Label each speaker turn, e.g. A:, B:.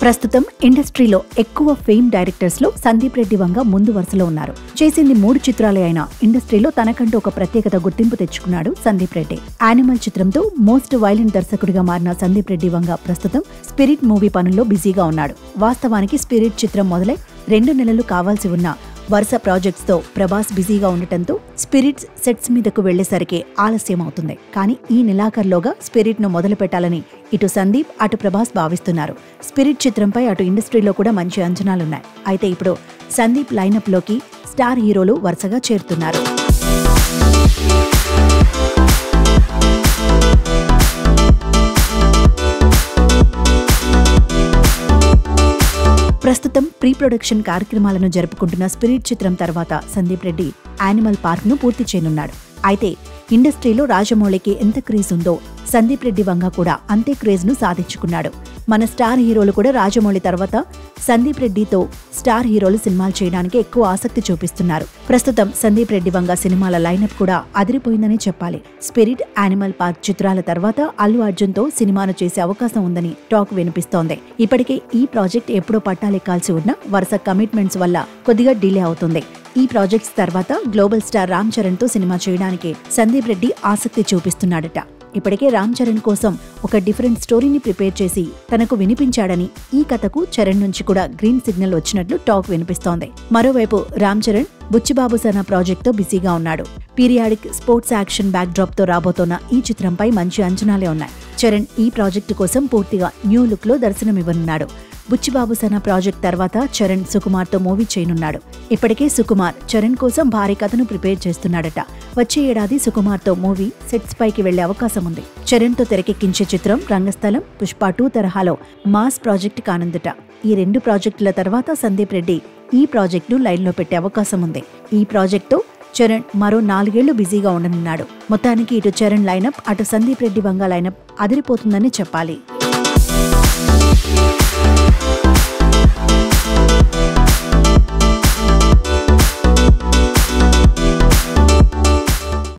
A: ప్రస్తుతం ఇండస్ట్రీలో ఎక్కువ ఫేమ్ డైరెక్టర్స్ లో సందీప్ రెడ్డి వంగ ముందు వరుసలో ఉన్నారు. చేసింది 3 చిత్రాలే అయినా ఇండస్ట్రీలో తనకంటూ ఒక ప్రత్యేకత గుర్తింపు తెచ్చుకున్నాడు సందీప్ రెడ్డి. యానిమల్ చిత్రంతో మోస్ట్ వైలెంట్ దర్శకుడిగా మారిన సందీప్ రెడ్డి వంగ ప్రస్తుతం స్పిరిట్ మూవీ పనుల్లో బిజీగా ఉన్నాడు. వాస్తవానికి స్పిరిట్ చిత్రం మొదలై 2 నెలలు కావాల్సి ఉన్న వరుస ప్రాజెక్ట్స్ తో ప్రభాస్ బిజీగా ఉండటంతో స్పిరిట్ సెట్స్ మీదకు వెళ్లేసరికి ఆలస్యం అవుతుంది. కానీ ఈ నెలాఖరులోగా స్పిరిట్ ను మొదలు పెట్టాలని ఇటు సందీప్ అటు ప్రభాస్ భావిస్తున్నారు. స్పిరిట్ చిత్రంపై అటు ఇండస్ట్రీలో కూడా మంచి అంచనాలున్నాయి. అయితే ఇప్పుడు సందీప్ లైనప్ లోకి స్టార్ హీరోలు వరుసగా చేరుతున్నారు. ప్రస్తుతం ప్రీ ప్రొడక్షన్ కార్యక్రమాలను జరుపుకుంటున్న స్పిరిట్ చిత్రం తర్వాత సందీప్ రెడ్డి యానిమల్ పార్క్ ను పూర్తి చేయనున్నాడు. అయితే ఇండస్ట్రీలో రాజమౌళికి ఎంత క్రేజ్ ఉందో సందీప్ రెడ్డి వంగ కూడా అంతే క్రేజ్ ను సాధించుకున్నాడు. మన స్టార్ హీరోలు కూడా రాజమౌళి తర్వాత సందీప్ రెడ్డితో స్టార్ హీరోలు సినిమాలు చేయడానికి ఎక్కువ ఆసక్తి చూపిస్తున్నారు. ప్రస్తుతం సందీప్ రెడ్డి వంగ సినిమాల లైనప్ కూడా అదిరిపోయిందని చెప్పాలి. స్పిరిట్, యానిమల్ పార్క్ చిత్రాల తర్వాత అల్లు అర్జున్ తో సినిమాను చేసే అవకాశం ఉందని టాక్ వినిపిస్తోంది. ఇప్పటికే ఈ ప్రాజెక్ట్ ఎప్పుడో పట్టాలెక్కాల్సి ఉన్న వరుస కమిట్మెంట్స్ వల్ల కొద్దిగా డిలే అవుతుంది. ఈ ప్రాజెక్ట్స్ తర్వాత గ్లోబల్ స్టార్ రామ్ చరణ్ తో సినిమా చేయడానికి సందీప్ రెడ్డి ఆసక్తి చూపిస్తున్నాడట. ఇప్పటికే రామ్ చరణ్ కోసం ఒక డిఫరెంట్ స్టోరీని ప్రిపేర్ చేసి తనకు వినిపించాడని, ఈ కథకు చరణ్ నుంచి కూడా గ్రీన్ సిగ్నల్ వచ్చినట్లు టాక్ వినిపిస్తోంది. మరోవైపు రామ్ చరణ్ బుచ్చిబాబు సనా ప్రాజెక్ట్ తో బిజీగా ఉన్నాడు. Periodic sports action back drop తో రాబోతోన్న ఈ చిత్రంపై మంచి అంచనాలే ఉన్నాయి. చరణ్ ఈ ప్రాజెక్టు కోసం పూర్తిగా న్యూ లుక్ లో దర్శనమివ్వనున్నాడు. బుచ్చిబాబు సనా ప్రాజెక్ట్ తర్వాత చరణ్ సుకుమార్ తో మూవీ చేయనున్నాడు. ఇప్పటికే సుకుమార్ చరణ్ కోసం భారీ కథను ప్రిపేర్ చేస్తున్నాడట. వచ్చే ఏడాది సుకుమార్ తో మూవీ సెట్స్ పైకి వెళ్లే అవకాశం ఉంది. చరణ్ తో తెరకెక్కించే చిత్రం రంగస్థలం, పుష్ప 2 తరహాలో మాస్ ప్రాజెక్ట్ కానుందట. ఈ 2 ప్రాజెక్టుల తర్వాత సందీప్ రెడ్డి ఈ ప్రాజెక్టును లైన్లో పెట్టే అవకాశం ఉంది. ఈ ప్రాజెక్ట్ తో చరణ్ మరో 4 ఏళ్లు బిజీగా ఉండనున్నాడు. మొత్తానికి ఇటు చరణ్ లైనప్, అటు సందీప్ రెడ్డి వంగ లైనప్ అదిరిపోతుందని చెప్పాలి.